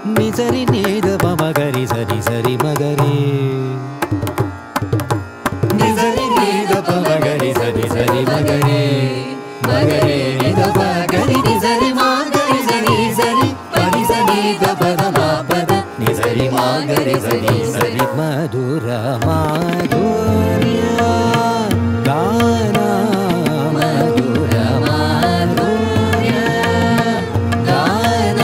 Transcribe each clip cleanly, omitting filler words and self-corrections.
ನಿಸರಿ ನೀದ ಮಗರಿ ಸರಿ ಸರಿ ಮಗರಿ ನಿಸರಿ ನೀದ ಮಗರಿ ಸರಿ ಸರಿ ಮಗರಿ ಮಗರಿ ನಿದ ಮಗರಿ ನಿಸರಿ ಮಗರಿ ಸರಿ ಸರಿ ಪರಿ ಸರಿ ದ ಪದ ಪದ ನಿಸರಿ ಮಗರಿ ಸರಿ ಸರಿ ಮಧುರ ಮಾಧುರ್ಯ ಗಾನ ಮಧುರ ಮಾಧುರ್ಯ ಗಾನ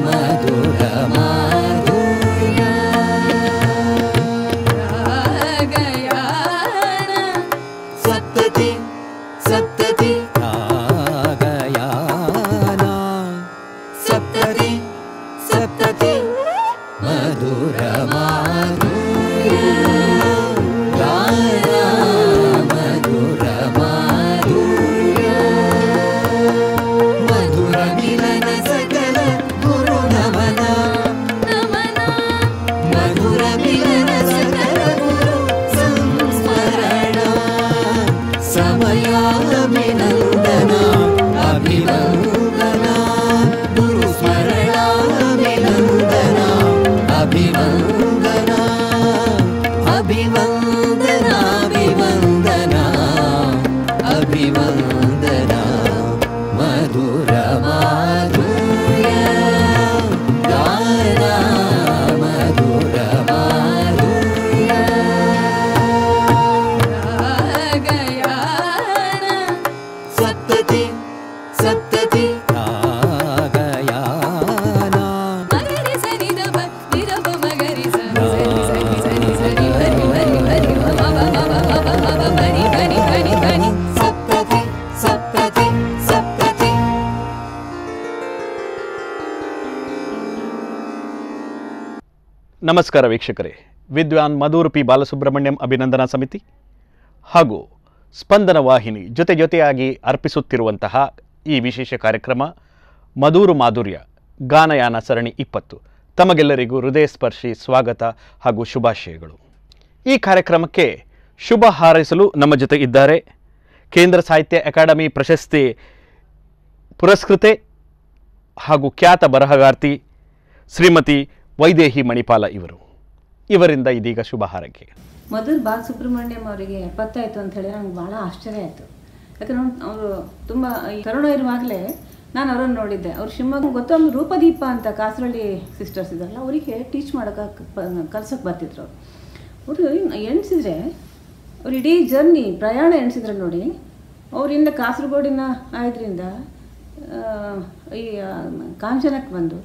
ಮಧುರ ಮಾಧುರ್ಯ ರಾಗಯಾನ ಸಪ್ತತಿ ಸಪ್ತತಿ ರಾಗಯಾನ ಸಪ್ತತಿ ಸಪ್ತತಿ ಮಧುರ ಮಾಧುರ್ಯ ಗಾನ ಮಧುರ ಮಾಧುರ್ಯ ಮಧುರ ಮಿಲನ ಸಕಲ ಗುರು ನಮನ ನಮನ ಮಧುರ ಮಿಲನ ಸಕಲ ಗುರು ಸಂಸ್ಮರಣ ಸಮಯಾಭಿನಂದನ ಅಭಿವಂದನ ಗುರು ಸ್ಮರಣಾಭಿನಂದನ ಅಭಿವಂದನ ಅಭಿವಂದನ ಅಭಿವಂದನ ಅಭಿವಂದನ ಮಧುರ ಮಾಧುರ್ಯ ಗಾನ ಮಧುರ ಮಾಧುರ್ಯ ರಾಗಯಾನ ಸಪ್ತತಿ ಸಪ್ತತಿ ರಾಗಯಾನ ಮಗರಿ ಸರಿ ದಬ ನಿರಬ ಮಗರಿ ಸರಿ ಸರಿ ಸರಿ ಸರಿ ಹರಿ ಹರಿ ಹರಿ ಬಬ ಬಬ ಬಬ ಬಬ ಹರಿ ಹರಿ ಹರಿ ಹರಿ ಸಪ್ತತಿ ಸಪ್ತತಿ ಸಪ್ತತಿ ನಮಸ್ಕಾರ ವೀಕ್ಷಕರೇ. ವಿದ್ವಾನ್ ಮಧುರ್ ಪಿ ಬಾಲಸುಬ್ರಹ್ಮಣ್ಯಂ ಅಭಿನಂದನಾ ಸಮಿತಿ ಹಾಗೂ ಸ್ಪಂದನ ವಾಹಿನಿ ಜೊತೆಯಾಗಿ ಅರ್ಪಿಸುತ್ತಿರುವಂತಹ ಈ ವಿಶೇಷ ಕಾರ್ಯಕ್ರಮ ಮಧುರು ಮಾಧುರ್ಯ ಗಾನಯಾನ ಸರಣಿ 20 ತಮಗೆಲ್ಲರಿಗೂ ಹೃದಯ ಸ್ಪರ್ಶಿ ಸ್ವಾಗತ ಹಾಗೂ ಶುಭಾಶಯಗಳು. ಈ ಕಾರ್ಯಕ್ರಮಕ್ಕೆ ಶುಭ ಹಾರೈಸಲು ನಮ್ಮ ಜೊತೆ ಇದ್ದಾರೆ ಕೇಂದ್ರ ಸಾಹಿತ್ಯ ಅಕಾಡೆಮಿ ಪ್ರಶಸ್ತಿ ಪುರಸ್ಕೃತೆ ಹಾಗೂ ಖ್ಯಾತ ಬರಹಗಾರ್ತಿ ಶ್ರೀಮತಿ ವೈದೇಹಿ ಮಣಿಪಾಲ ಇವರಿಂದ ಇದೀಗ ಶುಭ ಹಾರೈಕೆ. ಮಧುರ್ ಬಾಲಸುಬ್ರಹ್ಮಣ್ಯಂ ಅವರಿಗೆ 70 ಆಯಿತು ಅಂತ ಹೇಳಿ ನನಗೆ ಭಾಳ ಆಶ್ಚರ್ಯ ಆಯಿತು. ಯಾಕಂದ್ರೆ ಅವರು ತುಂಬ ತರುಣ ಇರುವಾಗಲೇ ನಾನು ಅವರನ್ನು ನೋಡಿದ್ದೆ. ಅವ್ರು ಶಿವಮೊಗ್ಗ ಗೊತ್ತು, ಅವ್ರು ರೂಪದೀಪ ಅಂತ ಕಾಸರಳ್ಳಿ ಸಿಸ್ಟರ್ಸ್ ಇದ್ದಾರಲ್ಲ, ಅವರಿಗೆ ಟೀಚ್ ಮಾಡೋಕೆ ಕಲ್ಸೋಕೆ ಬರ್ತಿದ್ರು. ಅವರು ಎಣಿಸಿದ್ರೆ ಅವ್ರು ಇಡೀ ಜರ್ನಿ ಪ್ರಯಾಣ ಎಣಿಸಿದ್ರೆ ನೋಡಿ, ಅವರಿಂದ ಕಾಸರಗೋಡಿನ ಆದ್ರಿಂದ ಈ ಕಾಂಚನಕ್ಕೆ ಬಂದು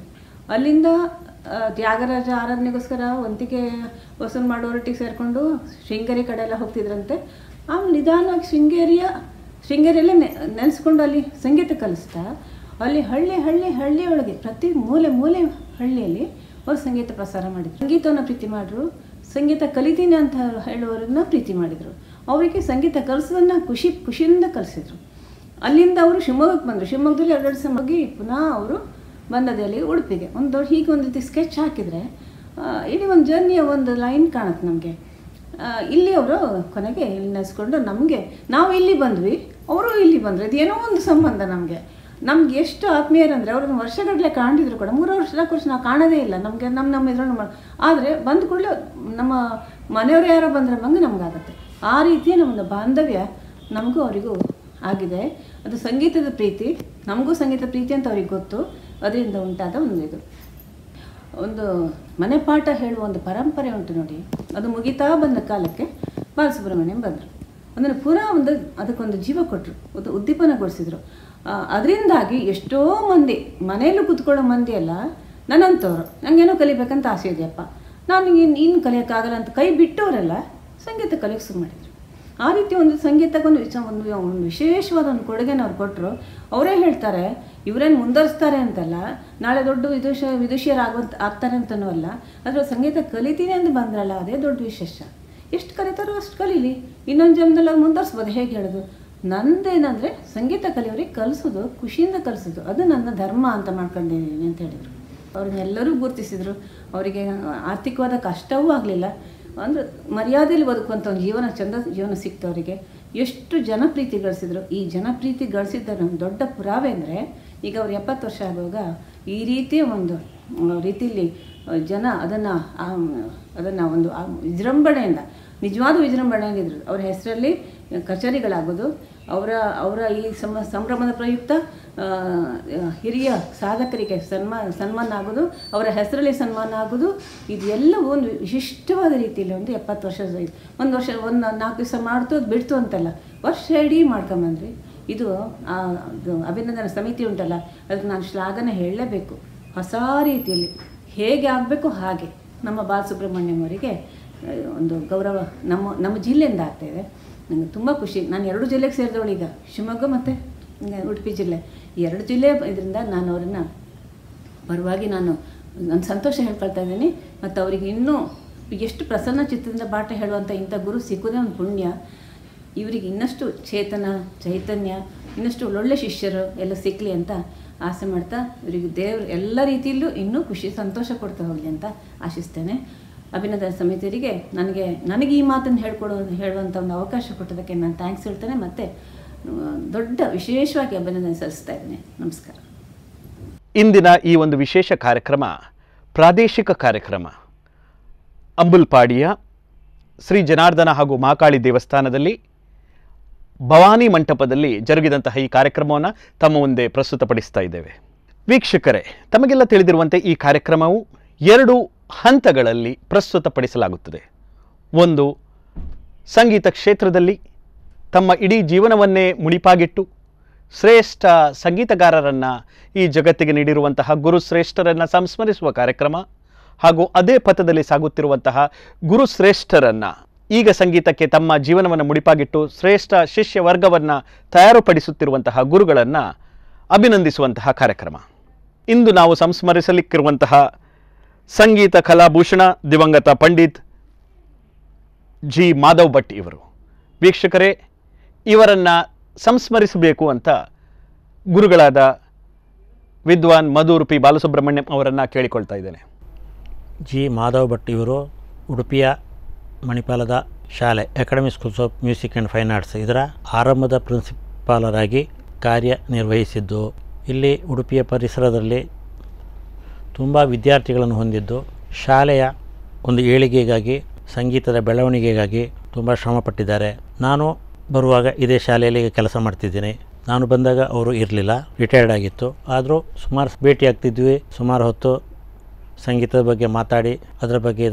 ಅಲ್ಲಿಂದ ತ್ಯಾಗರಾಜ ಆರಾಧನೆಗೋಸ್ಕರ ವಂತಿಕೆ ವಸೂಲು ಮಾಡೋರೊಟ್ಟಿಗೆ ಸೇರಿಕೊಂಡು ಶೃಂಗೇರಿ ಕಡೆ ಎಲ್ಲ ಹೋಗ್ತಿದ್ರಂತೆ. ಆಮೇಲೆ ನಿಧಾನವಾಗಿ ಶೃಂಗೇರಿಯಲ್ಲೇ ನೆನೆಸ್ಕೊಂಡು ಅಲ್ಲಿ ಸಂಗೀತ ಕಲಿಸ್ತಾ ಅಲ್ಲಿ ಹಳ್ಳಿಯೊಳಗೆ ಪ್ರತಿ ಮೂಲೆ ಹಳ್ಳಿಯಲ್ಲಿ ಅವರು ಸಂಗೀತ ಪ್ರಸಾರ ಮಾಡಿದರು. ಸಂಗೀತವನ್ನು ಪ್ರೀತಿ ಮಾಡಿದ್ರು, ಸಂಗೀತ ಕಲಿತೀನಿ ಅಂತ ಹೇಳುವವರನ್ನ ಪ್ರೀತಿ ಮಾಡಿದರು. ಅವರಿಗೆ ಸಂಗೀತ ಕಲಿಸೋದನ್ನು ಖುಷಿಯಿಂದ ಕಲಿಸಿದ್ರು. ಅಲ್ಲಿಂದ ಅವರು ಶಿವಮೊಗ್ಗಕ್ಕೆ ಬಂದರು. ಶಿವಮೊಗ್ಗದಲ್ಲಿ 2 ವರ್ಷ ಹೋಗಿ ಪುನಃ ಅವರು ಬಂದದಲ್ಲಿ ಉಡುಪಿಗೆ ಒಂದು ಹೀಗೆ ಒಂದು ರೀತಿ ಸ್ಕೆಚ್ ಹಾಕಿದರೆ ಇಡೀ ಒಂದು ಜರ್ನಿಯ ಒಂದು ಲೈನ್ ಕಾಣುತ್ತೆ ನಮಗೆ. ಇಲ್ಲಿ ಅವರು ಕೊನೆಗೆ ಇಲ್ಲಿ ನೆನೆಸ್ಕೊಂಡು ನಾವು ಇಲ್ಲಿ ಬಂದ್ವಿ, ಅವರು ಇಲ್ಲಿ ಬಂದರು. ಇದೇನೋ ಒಂದು ಸಂಬಂಧ ನಮ್ಗೆ ಎಷ್ಟು ಆತ್ಮೀಯರಂದರೆ ಅವ್ರನ್ನ ವರ್ಷಗಟ್ಟಲೆ ಕಾಣಿದ್ರು ಕೂಡ 3 ವರ್ಷ ನಾವು ಕಾಣೋದೇ ಇಲ್ಲ. ನಮ್ಮ ಎದುರು ಆದರೆ ಬಂದ ಕೂಡಲೇ ನಮ್ಮ ಮನೆಯವರು ಯಾರೋ ಬಂದರೆ ನಮಗಾಗತ್ತೆ. ಆ ರೀತಿಯ ನಮ್ಮ ಬಾಂಧವ್ಯ ನಮಗೂ ಅವರಿಗೂ ಆಗಿದೆ. ಅದು ಸಂಗೀತದ ಪ್ರೀತಿ, ನಮಗೂ ಸಂಗೀತ ಪ್ರೀತಿ ಅಂತ ಅವ್ರಿಗೆ ಗೊತ್ತು. ಅದರಿಂದ ಉಂಟಾದ ಒಂದು ಮನೆ ಪಾಠ ಹೇಳುವ ಒಂದು ಪರಂಪರೆ ಉಂಟು ನೋಡಿ. ಅದು ಮುಗಿತಾ ಬಂದ ಕಾಲಕ್ಕೆ ಬಾಲಸುಬ್ರಹ್ಮಣ್ಯಂ ಬಂದರು. ಅದನ್ನು ಪುನಃ ಅದಕ್ಕೊಂದು ಜೀವ ಕೊಟ್ಟರು, ಉದ್ದೀಪನಗೊಳಿಸಿದರು. ಅದರಿಂದಾಗಿ ಎಷ್ಟೋ ಮಂದಿ ಮನೆಯಲ್ಲೂ ಕೂತ್ಕೊಳ್ಳೋ ಮಂದಿ ಎಲ್ಲ ನನ್ನಂಥವ್ರು, ನನಗೇನೋ ಕಲಿಬೇಕಂತ ಆಸೆ ಇದೆಯಪ್ಪ, ನಾನು ಇನ್ನು ಕಲಿಯೋಕ್ಕಾಗಲ್ಲ ಅಂತ ಕೈ ಬಿಟ್ಟವರೆಲ್ಲ ಸಂಗೀತ ಕಲಿಯೋಕ್ಕೆ ಶುರು ಮಾಡಿದರು. ಆ ರೀತಿ ಒಂದು ಸಂಗೀತಕ್ಕೊಂದು ಒಂದು ವಿಶೇಷವಾದ ಒಂದು ಕೊಡುಗೆನ ಅವ್ರು ಕೊಟ್ಟರು. ಅವರೇ ಹೇಳ್ತಾರೆ, ಇವರೇನು ಮುಂದುವರಿಸ್ತಾರೆ ಅಂತಲ್ಲ, ನಾಳೆ ದೊಡ್ಡ ಆಗ್ತಾರೆ ಅಂತನೂ ಅಲ್ಲ, ಆದರೆ ಸಂಗೀತ ಕಲಿತೀನಿ ಅಂತ ಬಂದ್ರಲ್ಲ ಅದೇ ದೊಡ್ಡ ವಿಶೇಷ. ಎಷ್ಟು ಕಲಿತಾರೋ ಅಷ್ಟು ಕಲೀಲಿ, ಇನ್ನೊಂದು ಜನ್ಮದಲ್ಲಿ ಅವ್ರು ಮುಂದುವರಿಸ್ಬೋದು. ಹೇಗೆ ಹೇಳೋದು, ನಂದೇನಂದರೆ ಸಂಗೀತ ಕಲಿಯೋರಿಗೆ ಕಲಿಸೋದು, ಖುಷಿಯಿಂದ ಕಲಿಸೋದು, ಅದು ನನ್ನ ಧರ್ಮ ಅಂತ ಮಾಡ್ಕೊಂಡಿದ್ದೀನಿ ಅಂತ ಹೇಳಿದರು. ಅವ್ರನ್ನೆಲ್ಲರೂ ಗುರುತಿಸಿದರು. ಅವರಿಗೆ ಆರ್ಥಿಕವಾದ ಕಷ್ಟವೂ ಆಗಲಿಲ್ಲ. ಅಂದರೆ ಮರ್ಯಾದೆಯಲ್ಲಿ ಬದುಕುವಂಥ ಒಂದು ಜೀವನ ಸಿಕ್ತು ಅವರಿಗೆ. ಎಷ್ಟು ಜನಪ್ರೀತಿ ಗಳಿಸಿದ್ರು. ಈ ಜನಪ್ರೀತಿ ಗಳಿಸಿದ್ದ ನಮ್ಮ ದೊಡ್ಡ ಪುರಾವೆ ಅಂದರೆ, ಈಗ ಅವ್ರು 70 ವರ್ಷ ಆಗುವಾಗ ಈ ರೀತಿಯ ಒಂದು ರೀತಿಯಲ್ಲಿ ಜನ ಅದನ್ನು ಒಂದು ವಿಜೃಂಭಣೆಯಿಂದ, ನಿಜವಾದ ವಿಜೃಂಭಣೆಯಿಂದ ಇದ್ರು. ಅವರ ಹೆಸರಲ್ಲಿ ಕಚೇರಿಗಳಾಗೋದು, ಅವರ ಈ ಸಂಭ್ರಮದ ಪ್ರಯುಕ್ತ ಹಿರಿಯ ಸಾಧಕರಿಗೆ ಸನ್ಮಾನ ಆಗೋದು, ಅವರ ಹೆಸರಲ್ಲಿ ಸನ್ಮಾನ ಆಗೋದು, ಇದೆಲ್ಲವೂ ಒಂದು ವಿಶಿಷ್ಟವಾದ ರೀತಿಯಲ್ಲಿ ಒಂದು 70 ವರ್ಷದ ಒಂದು 4 ದಿವಸ ಮಾಡ್ತು ಅದು ಬಿಡ್ತು ಅಂತಲ್ಲ, ವರ್ಷ ಇಡೀ ಮಾಡ್ಕೊಂಬಂದ್ರಿ. ಇದು ಅಭಿನಂದನಾ ಸಮಿತಿ ಉಂಟಲ್ಲ, ಅದಕ್ಕೆ ನಾನು ಶ್ಲಾಘನೆ ಹೇಳಲೇಬೇಕು. ಹೊಸ ರೀತಿಯಲ್ಲಿ ಹೇಗೆ ಆಗಬೇಕು ಹಾಗೆ ನಮ್ಮ ಬಾಲಸುಬ್ರಹ್ಮಣ್ಯಂ ಅವರಿಗೆ ಒಂದು ಗೌರವ ನಮ್ಮ ಜಿಲ್ಲೆಯಿಂದ ಆಗ್ತಾಯಿದೆ. ನನಗೆ ತುಂಬ ಖುಷಿ. ನಾನು 2 ಜಿಲ್ಲೆಗೆ ಸೇರಿದವಳು ಈಗ, ಶಿವಮೊಗ್ಗ ಮತ್ತು ಉಡುಪಿ ಜಿಲ್ಲೆ, 2 ಜಿಲ್ಲೆ. ಇದರಿಂದ ನಾನು ಅವರನ್ನು ಪರವಾಗಿ ನಾನು ಸಂತೋಷ ಹೇಳ್ಕೊಳ್ತಾ ಇದ್ದೀನಿ. ಮತ್ತು ಅವರಿಗೆ ಇನ್ನೂ ಎಷ್ಟು ಪ್ರಸನ್ನ ಚಿತ್ತದಿಂದ ಪಾಠ ಹೇಳುವಂಥ ಇಂಥ ಗುರು ಸಿಕ್ಕುವುದೇ ಒಂದು ಪುಣ್ಯ. ಇವರಿಗೆ ಇನ್ನಷ್ಟು ಚೈತನ್ಯ, ಇನ್ನಷ್ಟು ಒಳ್ಳೊಳ್ಳೆ ಶಿಷ್ಯರು ಎಲ್ಲ ಸಿಕ್ಕಲಿ ಅಂತ ಆಸೆ ಮಾಡ್ತಾ, ಇವರಿಗೆ ದೇವರು ಎಲ್ಲ ರೀತಿಯಲ್ಲೂ ಇನ್ನೂ ಖುಷಿ ಸಂತೋಷ ಕೊಡ್ತಾ ಹೋಗಲಿ ಅಂತ ಆಶಿಸ್ತೇನೆ. ಅಭಿನಂದನಾ ಸಮಿತಿಯವರಿಗೆ ನನಗೆ ಈ ಮಾತನ್ನು ಹೇಳುವಂಥ ಒಂದು ಅವಕಾಶ ಕೊಟ್ಟದಕ್ಕೆ ನಾನು ಥ್ಯಾಂಕ್ಸ್ ಹೇಳ್ತೇನೆ. ಮತ್ತು ದೊಡ್ಡ ವಿಶೇಷವಾಗಿ ಅಭಿನಂದನೆ ಸಲ್ಲಿಸ್ತಾ ಇದ್ದೇನೆ. ನಮಸ್ಕಾರ. ಇಂದಿನ ಈ ಒಂದು ವಿಶೇಷ ಕಾರ್ಯಕ್ರಮ ಪ್ರಾದೇಶಿಕ ಕಾರ್ಯಕ್ರಮ. ಅಂಬುಲ್ಪಾಡಿಯ ಶ್ರೀ ಜನಾರ್ದನ ಹಾಗೂ ಮಹಾಕಾಳಿ ದೇವಸ್ಥಾನದಲ್ಲಿ ಭವಾನಿ ಮಂಟಪದಲ್ಲಿ ಜರುಗಿದಂತಹ ಈ ಕಾರ್ಯಕ್ರಮವನ್ನು ತಮ್ಮ ಮುಂದೆ ಪ್ರಸ್ತುತಪಡಿಸ್ತಾ ಇದ್ದೇವೆ. ವೀಕ್ಷಕರೇ, ತಮಗೆಲ್ಲ ತಿಳಿದಿರುವಂತೆ ಈ ಕಾರ್ಯಕ್ರಮವು 2 ಹಂತಗಳಲ್ಲಿ ಪ್ರಸ್ತುತಪಡಿಸಲಾಗುತ್ತದೆ. ಒಂದು, ಸಂಗೀತ ಕ್ಷೇತ್ರದಲ್ಲಿ ತಮ್ಮ ಇಡೀ ಜೀವನವನ್ನೇ ಮುಡಿಪಾಗಿಟ್ಟು ಶ್ರೇಷ್ಠ ಸಂಗೀತಗಾರರನ್ನು ಈ ಜಗತ್ತಿಗೆ ನೀಡಿರುವಂತಹ ಗುರುಶ್ರೇಷ್ಠರನ್ನು ಸಂಸ್ಮರಿಸುವ ಕಾರ್ಯಕ್ರಮ, ಹಾಗೂ ಅದೇ ಪಥದಲ್ಲಿ ಸಾಗುತ್ತಿರುವಂತಹ ಗುರುಶ್ರೇಷ್ಠರನ್ನು, ಈಗ ಸಂಗೀತಕ್ಕೆ ತಮ್ಮ ಜೀವನವನ್ನು ಮುಡಿಪಾಗಿಟ್ಟು ಶ್ರೇಷ್ಠ ಶಿಷ್ಯ ವರ್ಗವನ್ನು ತಯಾರುಪಡಿಸುತ್ತಿರುವಂತಹ ಗುರುಗಳನ್ನು ಅಭಿನಂದಿಸುವಂತಹ ಕಾರ್ಯಕ್ರಮ. ಇಂದು ನಾವು ಸಂಸ್ಮರಿಸಲಿಕ್ಕಿರುವಂತಹ ಸಂಗೀತ ಕಲಾಭೂಷಣ ದಿವಂಗತ ಪಂಡಿತ್ ಜಿ ಮಾಧವ್ ಭಟ್ ಇವರು. ವೀಕ್ಷಕರೇ, ಇವರನ್ನು ಸಂಸ್ಮರಿಸಬೇಕು ಅಂತ ಗುರುಗಳಾದ ವಿದ್ವಾನ್ ಮಧುರ್ ಪಿ ಬಾಲಸುಬ್ರಹ್ಮಣ್ಯಂ ಅವರನ್ನು ಕೇಳಿಕೊಳ್ತಾ ಇದ್ದೇನೆ. ಜಿ ಮಾಧವ್ ಭಟ್ ಇವರು ಉಡುಪಿಯ ಮಣಿಪಾಲದ ಶಾಲೆ academy schools of music and fine arts ಇದರ ಆರಂಭದ ಪ್ರಿನ್ಸಿಪಾಲರಾಗಿ ಕಾರ್ಯನಿರ್ವಹಿಸಿದ್ದು, ಇಲ್ಲಿ ಉಡುಪಿಯ ಪರಿಸರದಲ್ಲಿ ತುಂಬ ವಿದ್ಯಾರ್ಥಿಗಳನ್ನು ಹೊಂದಿದ್ದು, ಶಾಲೆಯ ಒಂದು ಏಳಿಗೆಗಾಗಿ, ಸಂಗೀತದ ಬೆಳವಣಿಗೆಗಾಗಿ ತುಂಬ ಶ್ರಮಪಟ್ಟಿದ್ದಾರೆ. ನಾನು ಬರುವಾಗ ಇದೇ ಶಾಲೆಯಲ್ಲಿ ಕೆಲಸ ಮಾಡ್ತಿದ್ದೀನಿ. ನಾನು ಬಂದಾಗ ಅವರು ಇರಲಿಲ್ಲ, ರಿಟೈರ್ಡ್ ಆಗಿತ್ತು. ಆದರೂ ಸುಮಾರು ಭೇಟಿಯಾಗ್ತಿದ್ವಿ. ಸುಮಾರು ಹೊತ್ತು ಸಂಗೀತದ ಬಗ್ಗೆ ಮಾತಾಡಿ, ಅದರ ಬಗ್ಗೆ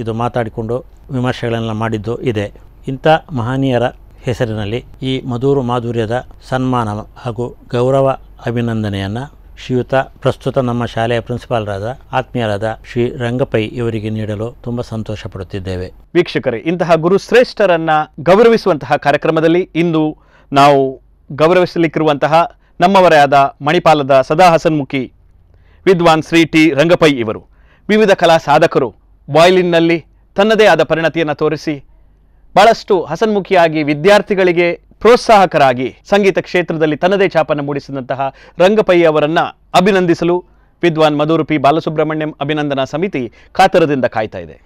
ಇದು ಮಾತಾಡಿಕೊಂಡು ವಿಮರ್ಶೆಗಳೆಲ್ಲ ಮಾಡಿದ್ದು ಇದೆ. ಇಂಥ ಮಹನೀಯರ ಹೆಸರಿನಲ್ಲಿ ಈ ಮಧುರ ಮಾಧುರ್ಯದ ಸನ್ಮಾನ ಹಾಗೂ ಗೌರವ ಅಭಿನಂದನೆಯನ್ನು ಶ್ರೀಯುತ ಪ್ರಸ್ತುತ ನಮ್ಮ ಶಾಲೆಯ ಪ್ರಿನ್ಸಿಪಾಲರಾದ ಆತ್ಮೀಯರಾದ ಶ್ರೀ ರಂಗಪೈ ಇವರಿಗೆ ನೀಡಲು ತುಂಬ ಸಂತೋಷ ಪಡುತ್ತಿದ್ದೇವೆ. ವೀಕ್ಷಕರೇ, ಇಂತಹ ಗುರುಶ್ರೇಷ್ಠರನ್ನು ಗೌರವಿಸುವಂತಹ ಕಾರ್ಯಕ್ರಮದಲ್ಲಿ ಇಂದು ನಾವು ಗೌರವಿಸಲಿಕ್ಕಿರುವಂತಹ ನಮ್ಮವರೇ ಆದ ಮಣಿಪಾಲದ ಸದಾ ಹಸನ್ಮುಖಿ ವಿದ್ವಾನ್ ಶ್ರೀ ಟಿ ರಂಗಪೈ ಇವರು. ವಿವಿಧ ಕಲಾ ಸಾಧಕರು. ವಾಯ್ಲಿನ್ನಲ್ಲಿ ತನ್ನದೇ ಆದ ಪರಿಣತಿಯನ್ನು ತೋರಿಸಿ ಬಹಳಷ್ಟು ಹಸನ್ಮುಖಿಯಾಗಿ ವಿದ್ಯಾರ್ಥಿಗಳಿಗೆ ಪ್ರೋತ್ಸಾಹಕರಾಗಿ ಸಂಗೀತ ಕ್ಷೇತ್ರದಲ್ಲಿ ತನ್ನದೇ ಛಾಪನ್ನು ಮೂಡಿಸಿದಂತಹ ರಂಗಪೈ ಅವರನ್ನು ಅಭಿನಂದಿಸಲು ವಿದ್ವಾನ್ ಮಧುರ್ ಪಿ ಬಾಲಸುಬ್ರಹ್ಮಣ್ಯಂ ಅಭಿನಂದನಾ ಸಮಿತಿ ಕಾತರದಿಂದ ಕಾಯ್ತಾ ಇದೆ.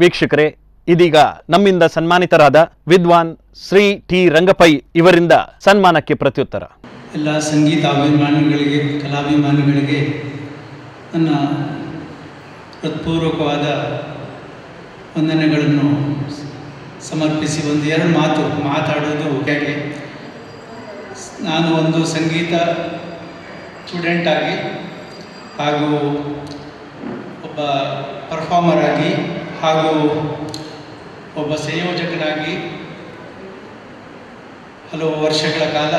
ವೀಕ್ಷಕರೇ, ಇದೀಗ ನಮ್ಮಿಂದ ಸನ್ಮಾನಿತರಾದ ವಿದ್ವಾನ್ ಶ್ರೀ ಟಿ ರಂಗಪೈ ಇವರಿಂದ ಸನ್ಮಾನಕ್ಕೆ ಪ್ರತ್ಯುತ್ತರ. ಎಲ್ಲ ಸಂಗೀತಾಭಿಮಾನಿಗಳಿಗೆ, ಕಲಾಭಿಮಾನಿಗಳಿಗೆ ನನ್ನ ಹೃತ್ಪೂರ್ವಕವಾದ ವಂದನೆಗಳನ್ನು ಸಮರ್ಪಿಸಿ 1-2 ಮಾತು ಮಾತಾಡೋದು ಹೇಗೆ. ನಾನು ಒಂದು ಸಂಗೀತ ಸ್ಟೂಡೆಂಟ್ ಆಗಿ ಹಾಗೂ ಒಬ್ಬ ಪರ್ಫಾರ್ಮರ್ ಆಗಿ ಹಾಗೂ ಒಬ್ಬ ಸಂಯೋಜಕನಾಗಿ ಹಲವು ವರ್ಷಗಳ ಕಾಲ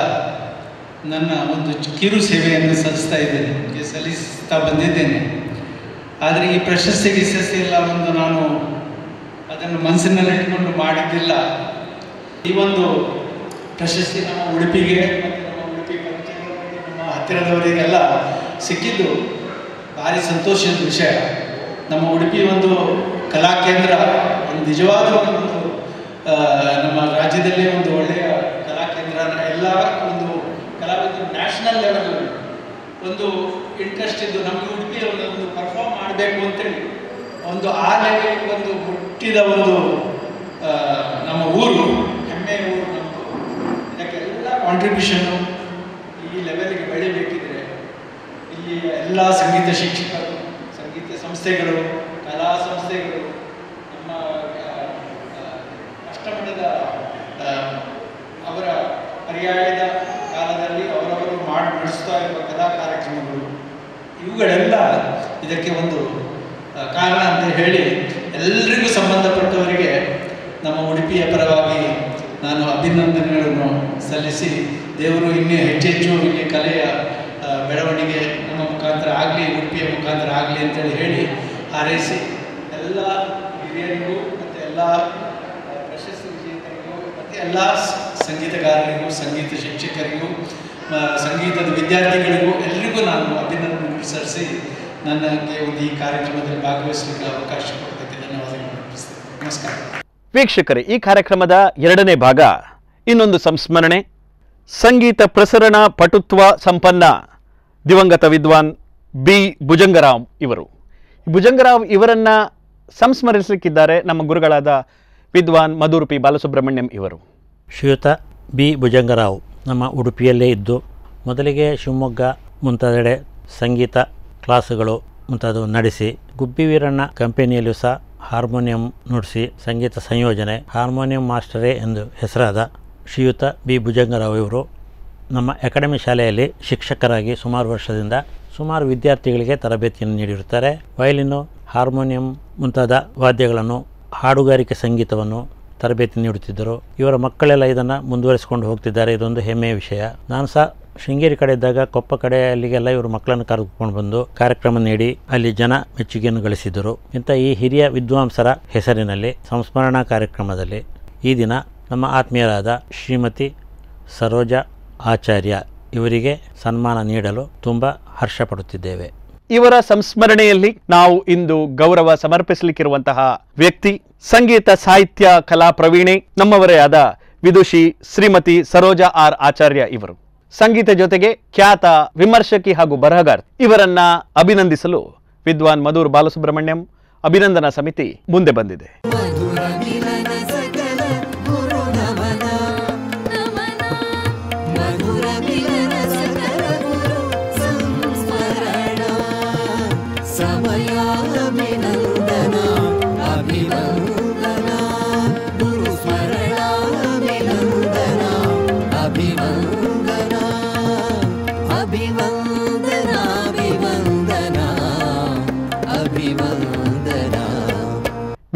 ನನ್ನ ಒಂದು ಕಿರು ಸೇವೆಯನ್ನು ಸಲ್ಲಿಸ್ತಾ ಬಂದಿದ್ದೇನೆ. ಆದರೆ ಈ ಪ್ರಶಸ್ತಿ ಎಲ್ಲ ಒಂದು ನಾನು ಅದನ್ನು ಮನಸ್ಸಿನಲ್ಲಿ ಇಟ್ಕೊಂಡು ಮಾಡಿದ್ದಿಲ್ಲ. ಈ ಒಂದು ಪ್ರಶಸ್ತಿ ನಮ್ಮ ಉಡುಪಿಗೆ ಮತ್ತು ನಮ್ಮ ಉಡುಪಿ ನಮ್ಮ ಹತ್ತಿರದವರಿಗೆಲ್ಲ ಸಿಕ್ಕಿದ್ದು ಭಾರಿ ಸಂತೋಷದ ವಿಷಯ. ನಮ್ಮ ಉಡುಪಿ ಒಂದು ಕಲಾ ಕೇಂದ್ರ, ಒಂದು ನಿಜವಾದ ಒಂದು ನಮ್ಮ ರಾಜ್ಯದಲ್ಲೇ ಒಂದು ಒಳ್ಳೆಯ ಕಲಾ ಕೇಂದ್ರ. ಎಲ್ಲ ಒಂದು ಕಲಾವಿದರು ನ್ಯಾಷನಲ್ ಲೆವೆಲ್ ಒಂದು ಇಂಟ್ರೆಸ್ಟ್ ಇದ್ದು ನಮಗೆ ಉಡುಪಿಯಲ್ಲಿ ಒಂದು ಪರ್ಫಾರ್ಮ್ ಮಾಡಬೇಕು ಅಂತೇಳಿ ಒಂದು ಆ ಲೆವೆಲ್ ಒಂದು ಹುಟ್ಟಿದ ಒಂದು ನಮ್ಮ ಊರು, ಹೆಮ್ಮೆಯ ಊರು ನಮ್ಮದು. ಇದಕ್ಕೆಲ್ಲ ಕಾಂಟ್ರಿಬ್ಯೂಷನ್ನು ಈ ಲೆವೆಲ್ಗೆ ಬೆಳಿಬೇಕಿದ್ರೆ ಇಲ್ಲಿ ಎಲ್ಲ ಸಂಗೀತ ಶಿಕ್ಷಕರು, ಸಂಗೀತ ಸಂಸ್ಥೆಗಳು, ಕಲಾ ಸಂಸ್ಥೆಗಳು, ನಮ್ಮ ಅಷ್ಟಮಠದ ಅವರ ಪರ್ಯಾಯದ ಕಾಲದಲ್ಲಿ ಅವರವರು ನಡೆಸ್ತಾ ಇರುವ ಕಲಾ ಕಾರ್ಯಕ್ರಮಗಳು, ಇವುಗಳೆಲ್ಲ ಇದಕ್ಕೆ ಒಂದು ಕಾರಣ ಅಂತ ಹೇಳಿ ಎಲ್ಲರಿಗೂ ಸಂಬಂಧಪಟ್ಟವರಿಗೆ ನಮ್ಮ ಉಡುಪಿಯ ಪರವಾಗಿ ನಾನು ಅಭಿನಂದನೆಗಳನ್ನು ಸಲ್ಲಿಸಿ, ದೇವರು ಇನ್ನೂ ಹೆಚ್ಚೆಚ್ಚು ಇಲ್ಲಿ ಕಲೆಯ ಬೆಳವಣಿಗೆ ನಮ್ಮ ಮುಖಾಂತರ ಆಗಲಿ, ಉಡುಪಿಯ ಮುಖಾಂತರ ಆಗಲಿ ಅಂತೇಳಿ ಹೇಳಿ ಹಾರೈಸಿ, ಎಲ್ಲ ಹಿರಿಯರಿಗೂ ಮತ್ತು ಎಲ್ಲ ಪ್ರಶಸ್ತಿ ವಿಜೇತರಿಗೂ ಮತ್ತು ಎಲ್ಲ ಸಂಗೀತಗಾರರಿಗೂ, ಸಂಗೀತ ಶಿಕ್ಷಕರಿಗೂ, ಸಂಗೀತದ ವಿದ್ಯಾರ್ಥಿಗಳಿಗೂ ಎಲ್ಲರಿಗೂ ನಾನು ಅಭಿನಂದನೆ ಸಲ್ಲಿಸಿ ನನಗೆ ಒಂದು ಈ ಕಾರ್ಯಕ್ರಮದಲ್ಲಿ ಭಾಗವಹಿಸಲಿಕ್ಕೆ ಅವಕಾಶ ಕೊಡೋದಕ್ಕೆ ಧನ್ಯವಾದಗಳು ಅರ್ಪಿಸ್ತೇನೆ. ನಮಸ್ಕಾರ. ವೀಕ್ಷಕರೇ, ಈ ಕಾರ್ಯಕ್ರಮದ ಎರಡನೇ ಭಾಗ ಇನ್ನೊಂದು ಸಂಸ್ಮರಣೆ. ಸಂಗೀತ ಪ್ರಸರಣ ಪಟುತ್ವ ಸಂಪನ್ನ ದಿವಂಗತ ವಿದ್ವಾನ್ ಬಿ ಭುಜಂಗರಾವ್ ಇವರು. ಭುಜಂಗರಾವ್ ಇವರನ್ನು ಸಂಸ್ಮರಿಸಲಿಕ್ಕಿದ್ದಾರೆ ನಮ್ಮ ಗುರುಗಳಾದ ವಿದ್ವಾನ್ ಮಧುರ್ ಪಿ ಬಾಲಸುಬ್ರಹ್ಮಣ್ಯಂ ಇವರು. ಶ್ರೀಯುತ ಬಿ ಭುಜಂಗರಾವ್ ನಮ್ಮ ಉಡುಪಿಯಲ್ಲೇ ಇದ್ದು ಮೊದಲಿಗೆ ಶಿವಮೊಗ್ಗ ಮುಂತಾದೆಡೆ ಸಂಗೀತ ಕ್ಲಾಸುಗಳು ಮುಂತಾದವು ನಡೆಸಿ, ಗುಬ್ಬಿ ವೀರಣ್ಣ ಕಂಪನಿಯಲ್ಲೂ ಸಹ ಹಾರ್ಮೋನಿಯಂ ನುಡಿಸಿ ಸಂಗೀತ ಸಂಯೋಜನೆ, ಹಾರ್ಮೋನಿಯಂ ಮಾಸ್ಟರೇ ಎಂದು ಹೆಸರಾದ ಶ್ರೀಯುತ ಬಿ ಭುಜಂಗರಾವ್ ಇವರು ನಮ್ಮ ಅಕಾಡೆಮಿ ಶಾಲೆಯಲ್ಲಿ ಶಿಕ್ಷಕರಾಗಿ ಸುಮಾರು ವಿದ್ಯಾರ್ಥಿಗಳಿಗೆ ತರಬೇತಿಯನ್ನು ನೀಡಿರುತ್ತಾರೆ. ವಯಲಿನ್ನು, ಹಾರ್ಮೋನಿಯಂ ಮುಂತಾದ ವಾದ್ಯಗಳನ್ನು, ಹಾಡುಗಾರಿಕೆ ಸಂಗೀತವನ್ನು ತರಬೇತಿ ನೀಡುತ್ತಿದ್ದರು. ಇವರ ಮಕ್ಕಳೆಲ್ಲ ಇದನ್ನು ಮುಂದುವರಿಸಿಕೊಂಡು ಹೋಗ್ತಿದ್ದಾರೆ. ಇದೊಂದು ಹೆಮ್ಮೆಯ ವಿಷಯ. ನಾನು ಸಹ ಶೃಂಗೇರಿ ಕಡೆ ಇದ್ದಾಗ ಕೊಪ್ಪ ಕಡೆ ಅಲ್ಲಿಗೆಲ್ಲ ಇವರು ಮಕ್ಕಳನ್ನು ಕರೆದುಕೊಂಡು ಬಂದು ಕಾರ್ಯಕ್ರಮ ನೀಡಿ ಅಲ್ಲಿ ಜನ ಮೆಚ್ಚುಗೆಯನ್ನು ಗಳಿಸಿದರು. ಇಂಥ ಈ ಹಿರಿಯ ವಿದ್ವಾಂಸರ ಹೆಸರಿನಲ್ಲಿ ಸಂಸ್ಮರಣಾ ಕಾರ್ಯಕ್ರಮದಲ್ಲಿ ಈ ದಿನ ನಮ್ಮ ಆತ್ಮೀಯರಾದ ಶ್ರೀಮತಿ ಸರೋಜಾ ಆಚಾರ್ಯ ಇವರಿಗೆ ಸನ್ಮಾನ ನೀಡಲು ತುಂಬ ಹರ್ಷಪಡುತ್ತಿದ್ದೇವೆ. ಇವರ ಸಂಸ್ಮರಣೆಯಲ್ಲಿ ನಾವು ಇಂದು ಗೌರವ ಸಮರ್ಪಿಸಲಿಕ್ಕಿರುವಂತಹ ವ್ಯಕ್ತಿ, ಸಂಗೀತ ಸಾಹಿತ್ಯ ಕಲಾ ಪ್ರವೀಣೆ, ನಮ್ಮವರೇ ಆದ ವಿದುಷಿ ಶ್ರೀಮತಿ ಸರೋಜಾ ಆರ್ ಆಚಾರ್ಯ ಇವರು. ಸಂಗೀತ ಜೊತೆಗೆ ಖ್ಯಾತ ವಿಮರ್ಶಕಿ ಹಾಗೂ ಬರಹಗಾರ್ತಿ. ಇವರನ್ನ ಅಭಿನಂದಿಸಲು ವಿದ್ವಾನ್ ಮಧುರ್ ಬಾಲಸುಬ್ರಹ್ಮಣ್ಯಂ ಅಭಿನಂದನಾ ಸಮಿತಿ ಮುಂದೆ ಬಂದಿದೆ.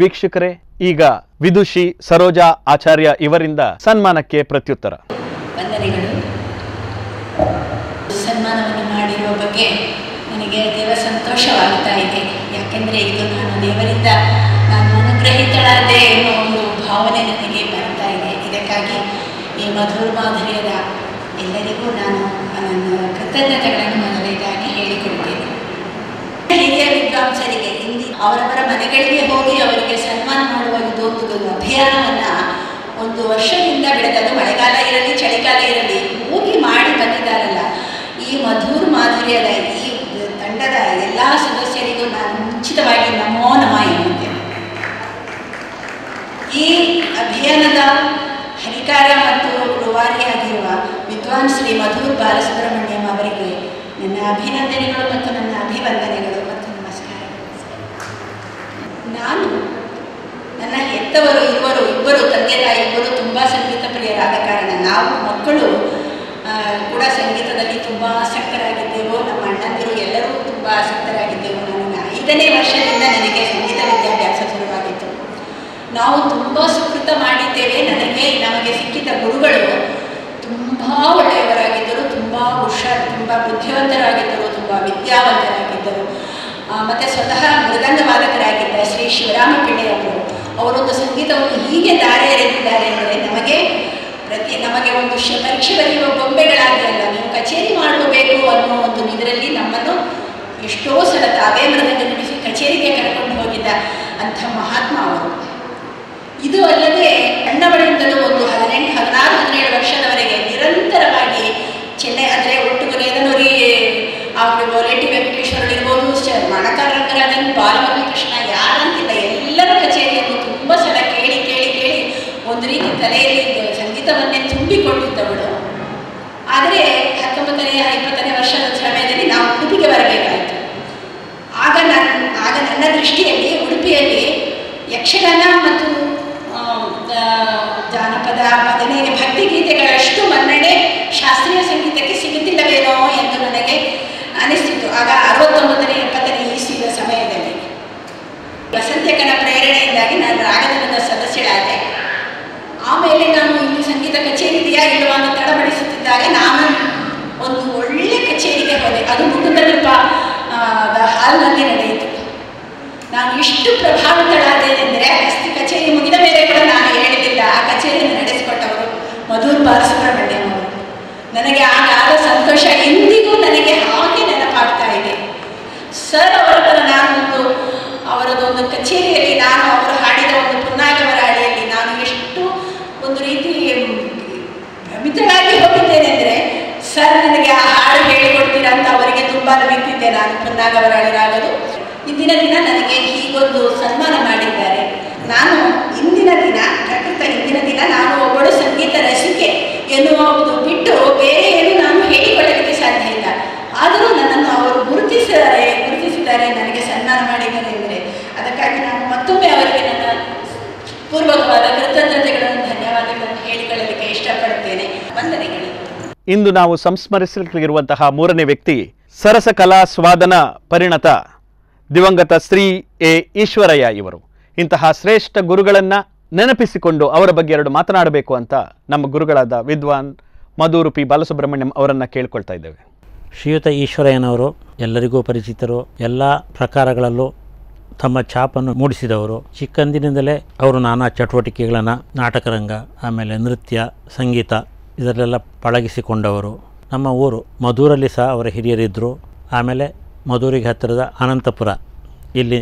ವೀಕ್ಷಕರೇ, ಈಗ ವಿದುಷಿ ಸರೋಜಾ ಆಚಾರ್ಯ ಇವರಿಂದ ಸನ್ಮಾನಕ್ಕೆ ಪ್ರತ್ಯುತ್ತರ. ವಂದನೆಗಳು. ಸನ್ಮಾನವನ್ನು ಮಾಡಿರುವ ಬಗ್ಗೆ ನನಗೆ ದೇವ ಸಂತೋಷವಾಗ್ತಾ ಇದೆ. ಯಾಕೆಂದರೆ ಇದು ದೇವರಿಂದ ನಾನು ಅನುಗ್ರಹಿತಳಾದೆ ಎನ್ನುವ ಒಂದು ಭಾವನೆ ನನಗೆ ಬರ್ತಾ ಇದೆ. ಇದಕ್ಕಾಗಿ ಈ ಮಧುರ್ ಮಾಧುರ್ಯದ ಎಲ್ಲರಿಗೂ ನಾನು ನನ್ನ ಕೃತಜ್ಞತೆಗಳನ್ನು ಮೊದಲೇದಾಗಿ ಹೇಳಿಕೊಡ್ತೇನೆ. ಹಿರಿಯ ವಿದ್ವಾಂಸರಿಗೆ ಅವರವರ ಮನೆಗಳಿಗೆ ಹೋಗಿ ಅವರಿಗೆ ಸನ್ಮಾನ ಮಾಡುವ ಇದೊಂದು ಅಭಿಯಾನವನ್ನು ಒಂದು ವರ್ಷದಿಂದ ಬೆಳೆದದು, ಮಳೆಗಾಲ ಇರಲಿ ಚಳಿಗಾಲ ಇರಲಿ ಹೋಗಿ ಮಾಡಿ ಬಂದಿದ್ದಾರಲ್ಲ. ಈ ಮಧುರ್ ಮಾಧುರ್ಯದ ಈ ತಂಡದ ಎಲ್ಲ ಸದಸ್ಯರಿಗೂ ನಾನು ಮುಂಚಿತವಾಗಿ ನಮೋ ನಮ ಎನ್ನುತ್ತೇನೆ. ಈ ಅಭಿಯಾನದ ಹರಿಕಾರ ಮತ್ತು ರೂವಾರಿಯಾಗಿರುವ ವಿದ್ವಾನ್ ಶ್ರೀ ಮಧುರ್ ಬಾಲಸುಬ್ರಹ್ಮಣ್ಯಂ ಅವರಿಗೆ ನನ್ನ ಅಭಿನಂದನೆಗಳು ಮತ್ತು ನನ್ನ ಅಭಿವಂದನೆಗಳು ಮತ್ತು ನಮಸ್ಕಾರಗಳು. ನಾನು ನನ್ನ ಹೆತ್ತವರು ಇಬ್ಬರು ತಂದೆ ತಾಯಿ ಇಬ್ಬರು ತುಂಬ ಸಂಗೀತ ಪ್ರಿಯರಾದ ಕಾರಣ ನಾವು ಮಕ್ಕಳು ಕೂಡ ಸಂಗೀತದಲ್ಲಿ ತುಂಬ ಆಸಕ್ತರಾಗಿದ್ದೆವು. ನಮ್ಮ ಅಣ್ಣಂದಿರು ಎಲ್ಲರೂ ತುಂಬ ಆಸಕ್ತರಾಗಿದ್ದೆವು. ನನ್ನ 5ನೇ ವರ್ಷದಿಂದ ನನಗೆ ಸಂಗೀತ ವಿದ್ಯಾಭ್ಯಾಸ ಶುರುವಾಗಿತ್ತು. ನಾವು ತುಂಬ ಸುಕೃತ ಮಾಡಿದ್ದೇವೆ. ನಮಗೆ ಸಿಕ್ಕಿದ ಗುರುಗಳು ತುಂಬ ಒಳ್ಳೆಯವರಾಗಿದ್ದರು, ತುಂಬ ಹುಷಾರು, ತುಂಬ ಬುದ್ಧಿವಂತರಾಗಿದ್ದರು, ತುಂಬ ವಿದ್ಯಾವಂತರಾಗಿದ್ದರು. ಮತ್ತು ಸ್ವತಃ ಮೃದಂಗ ವಾದಕರಾಗಿದ್ದ ಶ್ರೀ ಶಿವರಾಮ ಪಿಳ್ಳೆಯವರು ಅವರೊಂದು ಸಂಗೀತವನ್ನು ಹೀಗೆ ದಾರೆ ಎರೆದಿದ್ದಾರೆ ಅಂದರೆ ನಮಗೆ ಒಂದು ಪರೀಕ್ಷೆ ಬರೆಯುವ ಗೊಂಬೆಗಳಾಗಿ ಅಲ್ಲ, ನೀವು ಕಚೇರಿ ಮಾಡಬೇಕು ಅನ್ನೋ ಒಂದು ಇದರಲ್ಲಿ ನಮ್ಮನ್ನು ಎಷ್ಟೋ ಸಲ ತಾವೇ ಮೃದಂಗ ನುಡಿಸಿ ಕಚೇರಿಗೆ ಕರ್ಕೊಂಡು ಹೋಗಿದ್ದ ಅಂಥ ಮಹಾತ್ಮ ಅವರು. ಇದು ಅಲ್ಲದೆ ಸಣ್ಣವಳಿಂದಲೂ ಒಂದು 16-17 ವರ್ಷದವರೆಗೆ ನಿರಂತರವಾಗಿ ಚೆನ್ನೈ ಅಂದರೆ ಒಟ್ಟು ನೇದನೂರಿ ಅವರು ಲೇಟಿ ವೆಂಕಟೇಶ್ವರ ಇರ್ಬೋದು, ಮಣಕಾರ ರಂಗರಾಜನ್, ಬಾಲಮುರಳಿಕೃಷ್ಣ ಯಾರಂತಿಲ್ಲ ಎಲ್ಲರ ಕಚೇರಿಯನ್ನು ತುಂಬ ಸಲ ಕೇಳಿ ಕೇಳಿ ಕೇಳಿ ಒಂದು ರೀತಿ ತಲೆಯಲ್ಲಿ ಸಂಗೀತವನ್ನೇ ತುಂಬಿಕೊಂಡಿದ್ದವಳು. ಆದರೆ 19-20ನೇ ವರ್ಷದ ಸಮಯದಲ್ಲಿ ನಾವು ಉಡುಪಿಗೆ ಬರಬೇಕಾಯಿತು. ಆಗ ನನ್ನ ದೃಷ್ಟಿಯಲ್ಲಿ ಉಡುಪಿಯಲ್ಲಿ ಯಕ್ಷಗಾನ ಮತ್ತು ಜಾನಪದ ಭಜನೆ ಭಕ್ತಿಗೀತೆಗಳಷ್ಟು ಮನ್ನಣೆ ಶಾಸ್ತ್ರೀಯ ಸಂಗೀತಕ್ಕೆ ಸಿಗುತ್ತಿಲ್ಲವೇನೋ ಎಂದು ನನಗೆ ಅನಿಸ್ತಿತ್ತು. ಆಗ 69-70ನೇ ಇಸವಿಯ ಸಮಯದಲ್ಲಿ ವಸಂತ್ಯಕನ ಪ್ರೇರಣೆಯಿಂದಾಗಿ ನಾನು ರಾಗದಂಗದ ಸದಸ್ಯಳಾದೆ. ಆಮೇಲೆ ನಾನು ಇಲ್ಲಿ ಸಂಗೀತ ಕಚೇರಿ ಇದೆಯಾ ಇಲ್ಲವಾ ಅಂತ ತಡಬಡಿಸುತ್ತಿದ್ದಾಗ ನಾನು ಒಂದು ಒಳ್ಳೆ ಕಚೇರಿಗೆ ಹೋದೆ. ಅದು ಮುಕುಂದಕೃಪ ಹಾಲ್ನಲ್ಲಿ ನಡೆಯಿತು. ನಾನು ಎಷ್ಟು ಪ್ರಭಾವಿತಳಾದೇನೆಂದರೆ ಅಸ್ತಿ ಕಚೇರಿ ಮುಗಿದ ಮೇಲೆ ಕೂಡ ನಾನು ಹೇಳಲಿಲ್ಲ. ಆ ಕಚೇರಿಯನ್ನು ನಡೆಸಿಕೊಟ್ಟವರು ಮಧುರ್ ಬಾಲಸುಬ್ರಹ್ಮಣ್ಯಂ ಅವರು. ನನಗೆ ಆಗಾದ ಸಂತೋಷ ಇಂದಿಗೂ ನನಗೆ ಹಾಗೆ ನೆನಪಾಗ್ತಾ ಇದೆ. ಸರ್ ಅವರ ಅವರದೊಂದು ಕಚೇರಿಯಲ್ಲಿ ನಾನು ಅವರು ಹಾಡಿದ ಒಂದು ಪುನ್ನಾಗವರ ಅಡಿಯಲ್ಲಿ ನಾನು ಎಷ್ಟು ಒಂದು ರೀತಿ ಮಿತಳಾಗಿ ಹೋಗಿದ್ದೇನೆ ಅಂದರೆ, ಸರ್ ನನಗೆ ಆ ಹಾಡು ಹೇಳಿಕೊಡ್ತೀರಾ ಅಂತ ಅವರಿಗೆ ತುಂಬ ಬಿಟ್ಟಿದ್ದೆ ನಾನು ಪುನ್ನಾಗವರ ಅಡಿರಾಗಲು. ಇಂದಿನ ದಿನ ನನಗೆ ಹೀಗೊಂದು ಸನ್ಮಾನ ಮಾಡಿದ್ದಾರೆ. ನಾನು ಇಂದಿನ ದಿನ ನಾನು ಒಬ್ಬಳು ಸಂಗೀತ ರಸಿಕೆ ಎನ್ನುವುದು ಬಿಟ್ಟು ಬೇರೆ ಏನು ನಾನು ಹೇಳಿಕೊಳ್ಳಲಿಕ್ಕೆ ಸಾಧ್ಯ ಇಲ್ಲ. ಆದರೂ ನನ್ನನ್ನು ಅವರು ಗುರುತಿಸಿದ್ದಾರೆ, ನನಗೆ ಸನ್ಮಾನ ಮಾಡಿದ್ದಾರೆ ಅಂದರೆ ಅದಕ್ಕಾಗಿ ನಾನು ಮತ್ತೊಮ್ಮೆ ಅವರಿಗೆ ನನ್ನ ಪೂರ್ವಕವಾದ ಕೃತಜ್ಞತೆಗಳನ್ನು ಧನ್ಯವಾದಗಳನ್ನು ಹೇಳಿಕೊಳ್ಳಲಿಕ್ಕೆ ಇಷ್ಟಪಡುತ್ತೇನೆ. ವಂದನೆಗಳು. ಇಂದು ನಾವು ಸಂಸ್ಮರಿಸಲಿರುವಂತಹ ಮೂರನೇ ವ್ಯಕ್ತಿ ಸರಸ ಕಲಾ ಸ್ವಾದನ ಪರಿಣತ ದಿವಂಗತ ಶ್ರೀ ಎ ಈಶ್ವರಯ್ಯ ಇವರು. ಇಂತಹ ಶ್ರೇಷ್ಠ ಗುರುಗಳನ್ನು ನೆನಪಿಸಿಕೊಂಡು ಅವರ ಬಗ್ಗೆ ಎರಡು ಮಾತನಾಡಬೇಕು ಅಂತ ನಮ್ಮ ಗುರುಗಳಾದ ವಿದ್ವಾನ್ ಮಧುರ್ ಪಿ ಬಾಲಸುಬ್ರಹ್ಮಣ್ಯಂ ಅವರನ್ನು ಕೇಳ್ಕೊಳ್ತಾ ಇದ್ದೇವೆ. ಶ್ರೀಯುತ ಈಶ್ವರಯ್ಯನವರು ಎಲ್ಲರಿಗೂ ಪರಿಚಿತರು. ಎಲ್ಲ ಪ್ರಕಾರಗಳಲ್ಲೂ ತಮ್ಮ ಛಾಪನ್ನು ಮೂಡಿಸಿದವರು. ಚಿಕ್ಕಂದಿನಿಂದಲೇ ಅವರು ನಾನಾ ಚಟುವಟಿಕೆಗಳನ್ನು ನಾಟಕರಂಗ, ಆಮೇಲೆ ನೃತ್ಯ, ಸಂಗೀತ ಇದರಲ್ಲೆಲ್ಲ ಪಳಗಿಸಿಕೊಂಡವರು. ನಮ್ಮ ಊರು ಮಧೂರಲ್ಲಿ ಸಹ ಅವರ ಹಿರಿಯರಿದ್ದರು. ಆಮೇಲೆ ಮಧೂರಿಗೆ ಹತ್ತಿರದ ಅನಂತಪುರ ಇಲ್ಲಿ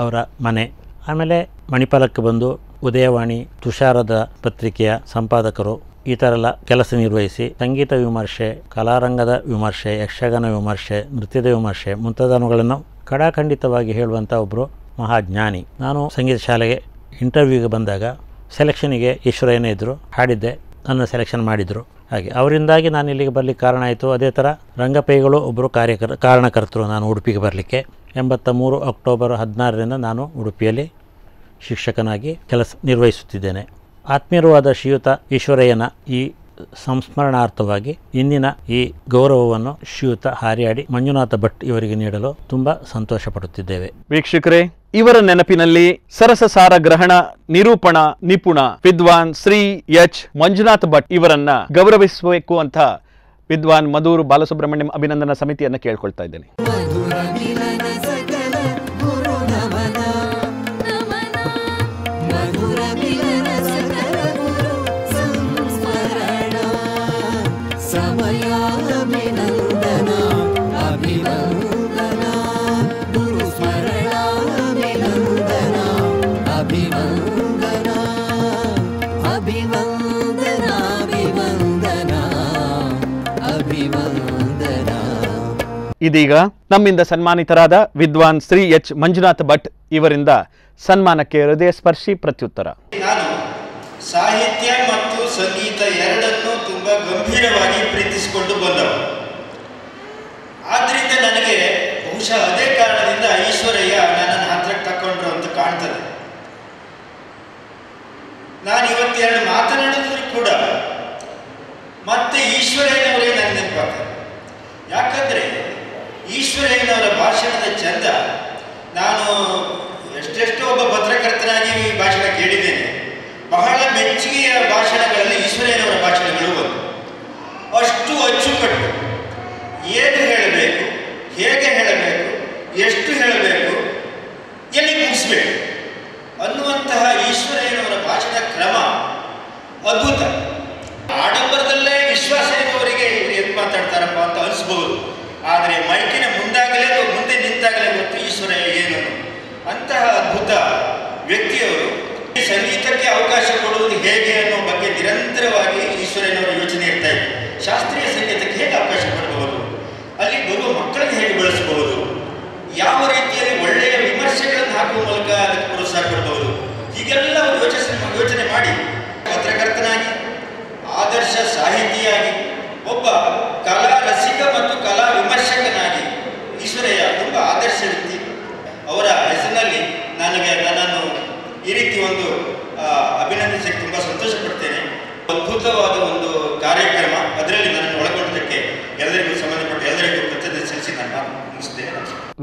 ಅವರ ಮನೆ. ಆಮೇಲೆ ಮಣಿಪಾಲಕ್ಕೆ ಬಂದು ಉದಯವಾಣಿ, ತುಷಾರದ ಪತ್ರಿಕೆಯ ಸಂಪಾದಕರು. ಈ ಥರ ಎಲ್ಲ ಕೆಲಸ ನಿರ್ವಹಿಸಿ ಸಂಗೀತ ವಿಮರ್ಶೆ, ಕಲಾರಂಗದ ವಿಮರ್ಶೆ, ಯಕ್ಷಗಾನ ವಿಮರ್ಶೆ, ನೃತ್ಯದ ವಿಮರ್ಶೆ ಮುಂತಾದವುಗಳನ್ನು ಕಡಾಖಂಡಿತವಾಗಿ ಹೇಳುವಂಥ ಒಬ್ಬರು ಮಹಾಜ್ಞಾನಿ. ನಾನು ಸಂಗೀತ ಶಾಲೆಗೆ ಇಂಟರ್ವ್ಯೂಗೆ ಬಂದಾಗ ಸೆಲೆಕ್ಷನಿಗೆ ಈಶ್ವರಯ್ಯನೇ ಇದ್ದರು. ಹಾಡಿದ್ದೆ, ನನ್ನ ಸೆಲೆಕ್ಷನ್ ಮಾಡಿದರು. ಹಾಗೆ ಅವರಿಂದಾಗಿ ನಾನು ಇಲ್ಲಿಗೆ ಬರಲಿಕ್ಕೆ ಕಾರಣ ಆಯಿತು. ಅದೇ ಥರ ರಂಗಪೈಗಳು ಒಬ್ಬರು ಕಾರಣಕರ್ತರು ನಾನು ಉಡುಪಿಗೆ ಬರಲಿಕ್ಕೆ. 83 ಅಕ್ಟೋಬರ್ 16ರಿಂದ ನಾನು ಉಡುಪಿಯಲ್ಲಿ ಶಿಕ್ಷಕನಾಗಿ ಕೆಲಸ ನಿರ್ವಹಿಸುತ್ತಿದ್ದೇನೆ. ಆತ್ಮೀಯವಾದ ಶ್ರೀಯುತ ಈಶ್ವರಯ್ಯನ ಈ ಸಂಸ್ಮರಣಾರ್ಥವಾಗಿ ಇಂದಿನ ಈ ಗೌರವವನ್ನು ಶ್ರೀಯುತ ಹಾರಿಯಾಡಿ ಮಂಜುನಾಥ ಭಟ್ ಇವರಿಗೆ ನೀಡಲು ತುಂಬ ಸಂತೋಷ ಪಡುತ್ತಿದ್ದೇವೆ. ವೀಕ್ಷಕರೇ, ಇವರ ನೆನಪಿನಲ್ಲಿ ಸರಸಸಾರ ಗ್ರಹಣ ನಿರೂಪಣಾ ನಿಪುಣ ವಿದ್ವಾನ್ ಶ್ರೀ ಎಚ್ ಮಂಜುನಾಥ ಭಟ್ ಇವರನ್ನ ಗೌರವಿಸಬೇಕು ಅಂತ ವಿದ್ವಾನ್ ಮಧುರ್ ಬಾಲಸುಬ್ರಹ್ಮಣ್ಯಂ ಅಭಿನಂದನಾ ಸಮಿತಿಯನ್ನು ಕೇಳ್ಕೊಳ್ತಾ ಇದ್ದೇನೆ. ಇದೀಗ ನಮ್ಮಿಂದ ಸನ್ಮಾನಿತರಾದ ವಿದ್ವಾನ್ ಶ್ರೀ ಎಚ್ ಮಂಜುನಾಥ ಭಟ್ ಇವರಿಂದ ಸನ್ಮಾನಕ್ಕೆ ಹೃದಯ ಸ್ಪರ್ಶಿ ಪ್ರತ್ಯುತ್ತರ. ನಾನು ಸಾಹಿತ್ಯ ಮತ್ತು ಸಂಗೀತ ಎರಡನ್ನೂ ತುಂಬ ಗಂಭೀರವಾಗಿ ಪ್ರೀತಿಸಿಕೊಂಡು ಬಂದವು. ಆದ್ದರಿಂದ ನನಗೆ ಬಹುಶಃ ಅದೇ ಕಾರಣದಿಂದ ಈಶ್ವರಯ್ಯ ನನ್ನನ್ನು ಹತ್ರಕ್ಕೆ ತಗೊಂಡ್ರು ಅಂತ ಕಾಣ್ತದೆ. ನಾನು ಇವತ್ತೆರಡು ಮಾತನಾಡಿದ್ರು ಕೂಡ ಮತ್ತೆ ಈಶ್ವರಯ್ಯನವರೇ ನನ್ನ ನೆನಪಾಗ್ತದೆ. ಯಾಕಂದರೆ ಈಶ್ವರಯ್ಯನವರ ಭಾಷಣದ ಚಂದ ನಾನು ಎಷ್ಟೆಷ್ಟೋ ಒಬ್ಬ ಪತ್ರಕರ್ತನಾಗಿ ಈ ಭಾಷಣ ಕೇಳಿದ್ದೇನೆ. ಬಹಳ ಮೆಚ್ಚುಗೆಯ ಭಾಷಣಗಳಲ್ಲಿ ಈಶ್ವರಯ್ಯನವರ ಭಾಷಣಗಳು ಒಂದು. ಅಷ್ಟು ಅಚ್ಚುಕಟ್ಟು, ಏನು ಹೇಳಬೇಕು, ಹೇಗೆ ಹೇಳಬೇಕು, ಎಷ್ಟು ಹೇಳಬೇಕು, ಎಲ್ಲಿ ಮುಗಿಸ್ಬೇಕು ಅನ್ನುವಂತಹ ಈಶ್ವರಯ್ಯನವರ ಭಾಷಣ ಕ್ರಮ ಅದ್ಭುತ. ಆಡಂಬರದಲ್ಲೇ ವಿಶ್ವಾಸ ಇರುವವರಿಗೆ ಇವರು ಎದ್ದು ಮಾತಾಡ್ತಾರಪ್ಪ ಅಂತ ಅನಿಸ್ಬಹುದು. ಆದರೆ ಮೈಕಿನ ಮುಂದಾಗಲೇ ಮುಂದೆ ಅಂತಹ ಅದ್ಭುತ ವ್ಯಕ್ತಿಯವರು ಸಂಗೀತಕ್ಕೆ ಅವಕಾಶ ಕೊಡುವುದು ಹೇಗೆ ಅನ್ನೋ ಬಗ್ಗೆ ನಿರಂತರವಾಗಿ ಈಶ್ವರನವರ ಯೋಚನೆ ಇರ್ತಾ ಇದೆ. ಶಾಸ್ತ್ರೀಯ ಸಂಗೀತಕ್ಕೆ ಹೇಗೆ ಅವಕಾಶ ಕೊಡಬಹುದು, ಅಲ್ಲಿ ಬರುವ ಮಕ್ಕಳನ್ನು ಹೇಗೆ ಬೆಳೆಸಬಹುದು, ಯಾವ ರೀತಿಯಲ್ಲಿ ಒಳ್ಳೆಯ ವಿಮರ್ಶೆಗಳನ್ನು ಹಾಕುವ ಮೂಲಕ ಅದಕ್ಕೆ ಪ್ರೋತ್ಸಾಹ ಕೊಡಬಹುದು, ಹೀಗೆಲ್ಲ ಅವರು ಯೋಚನೆ ಮಾಡಿ ಪತ್ರಕರ್ತನಾಗಿ, ಆದರ್ಶ ಸಾಹಿತಿಯಾಗಿ, ಒಬ್ಬ ಕಲಾ ರಸಿಕ ಮತ್ತು ಕಲಾ ವಿಮರ್ಶಕನಾಗಿ ಈಶ್ವರಯ್ಯ ತುಂಬ ಆದರ್ಶ ವ್ಯಕ್ತಿ. ಅವರ ಹೆಸರಿನಲ್ಲಿ ನನ್ನನ್ನು ಈ ರೀತಿ ಒಂದು ಅಭಿನಂದಿಸಕ್ಕೆ ತುಂಬ ಸಂತೋಷ ಪಡ್ತೇನೆ. ಅದ್ಭುತವಾದ ಒಂದು ಕಾರ್ಯಕ್ರಮ, ಅದರಲ್ಲಿ ನನ್ನನ್ನು ಒಳಗೊಂಡದಕ್ಕೆ ಎಲ್ಲರಿಗೂ ಸಂಬಂಧಪಟ್ಟ ಎಲ್ಲರಿಗೂ ಕೃತಜ್ಞತೆ ಸಲ್ಲಿಸಿ ನಾನು ಮುಗಿಸ್ತೇನೆ.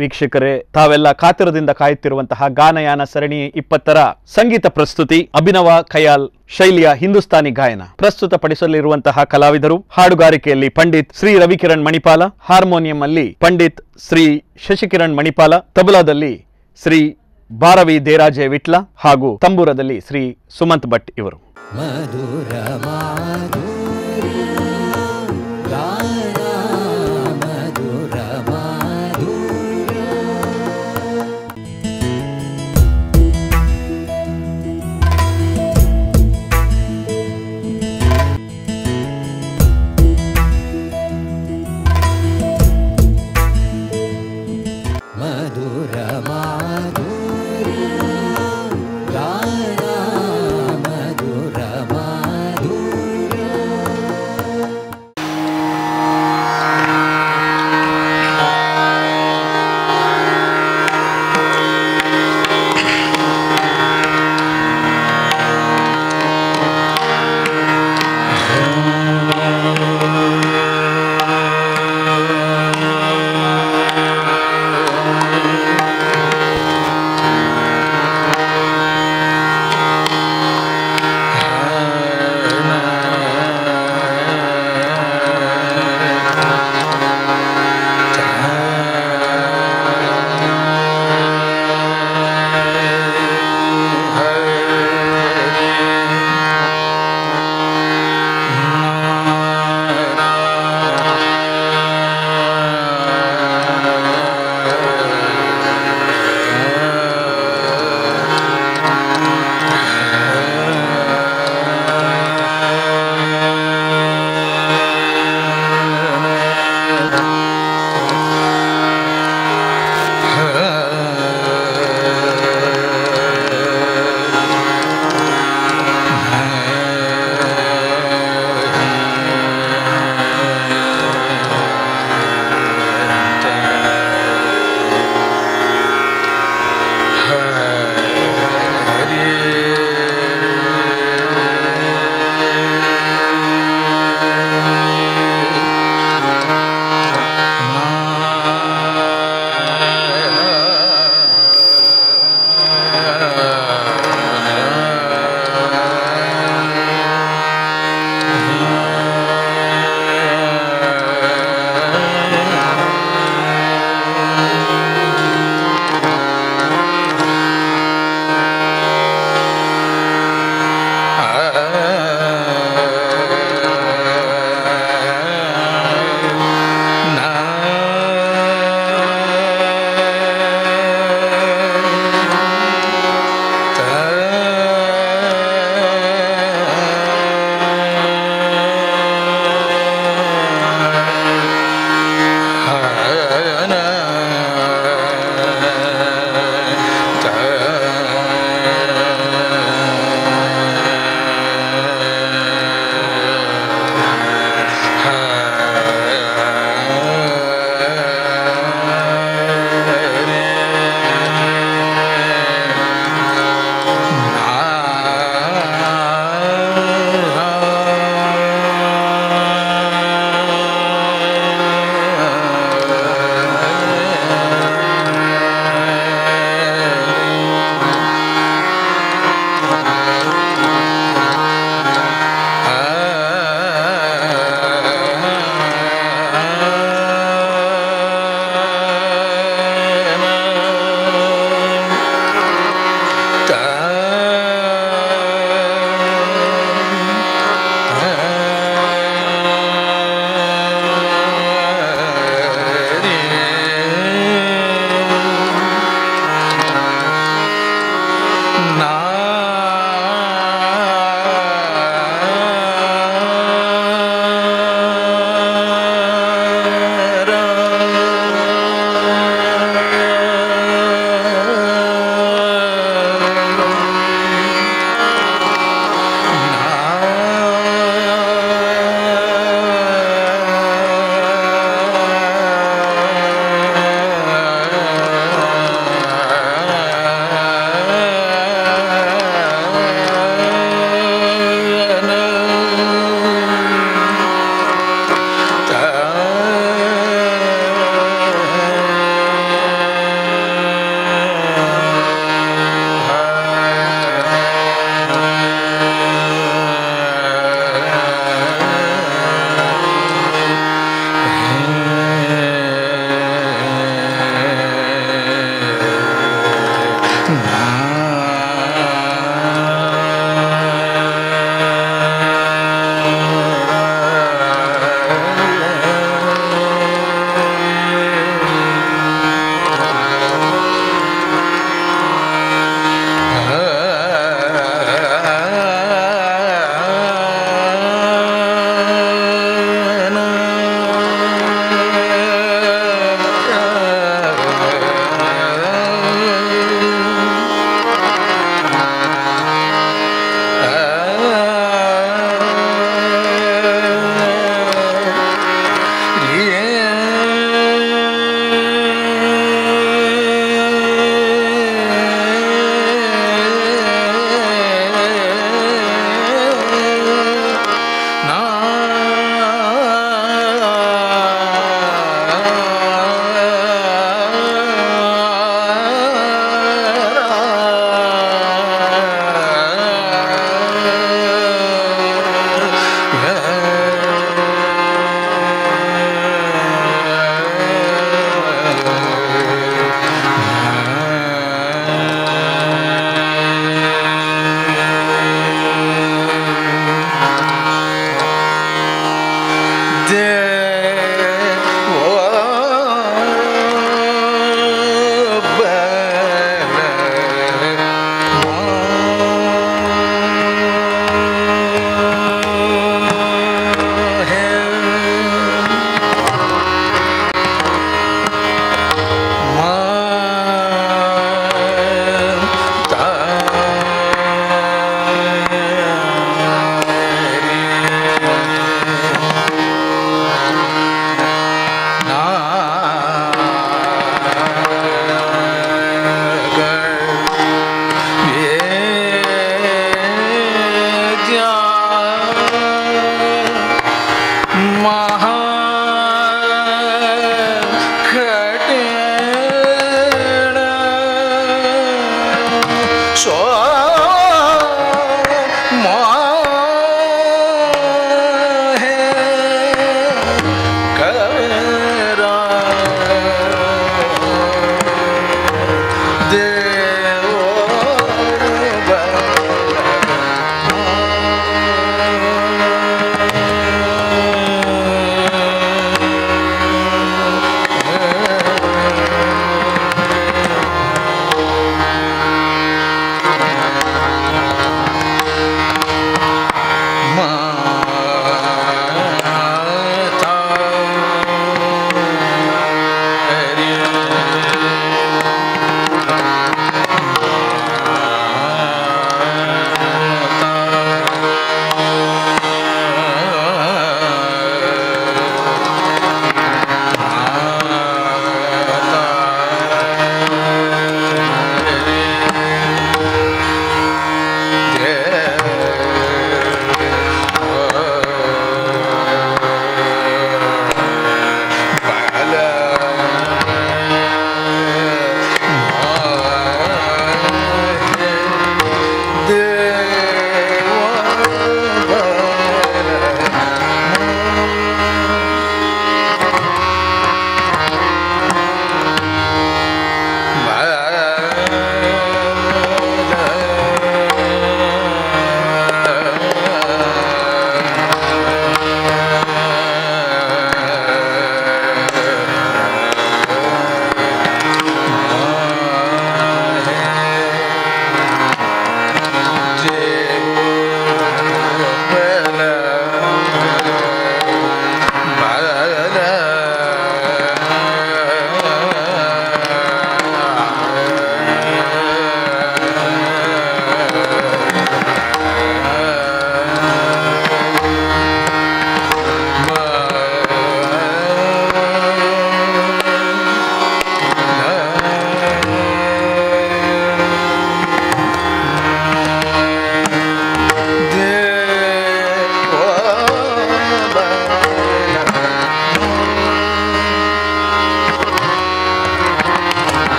ವೀಕ್ಷಕರೇ, ತಾವೆಲ್ಲ ಕಾತರದಿಂದ ಕಾಯುತ್ತಿರುವಂತಹ ಗಾನಯಾನ ಸರಣಿ 20ರ ಸಂಗೀತ ಪ್ರಸ್ತುತಿ ಅಭಿನವ ಖಯಾಲ್ ಶೈಲಿಯ ಹಿಂದೂಸ್ತಾನಿ ಗಾಯನ ಪ್ರಸ್ತುತಪಡಿಸಲಿರುವಂತಹ ಕಲಾವಿದರು: ಹಾಡುಗಾರಿಕೆಯಲ್ಲಿ ಪಂಡಿತ್ ಶ್ರೀ ರವಿಕಿರಣ್ ಮಣಿಪಾಲ, ಹಾರ್ಮೋನಿಯಂ ಅಲ್ಲಿ ಪಂಡಿತ್ ಶ್ರೀ ಶಶಿಕಿರಣ್ ಮಣಿಪಾಲ, ತಬಲಾದಲ್ಲಿ ಶ್ರೀ ಭಾರವಿ ದೇರಾಜೆ ವಿಟ್ಲ ಹಾಗೂ ತಂಬೂರದಲ್ಲಿ ಶ್ರೀ ಸುಮಂತ್ ಭಟ್ ಇವರು. ಮಧುರ ಮಾಧುರ್ಯ ಗಾನ ಮಧುರ ಮಾಧುರ್ಯ. ಮಧುರ ಮಾಧುರ್ಯ ಗಾನ ಮಧುರ ಮಾಧುರ್ಯ.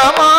Baba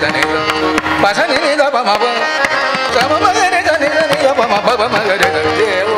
దని పస ని ద ప మ ప స మ మ ని ద ని ప మ ప మ గ రి ద దేవో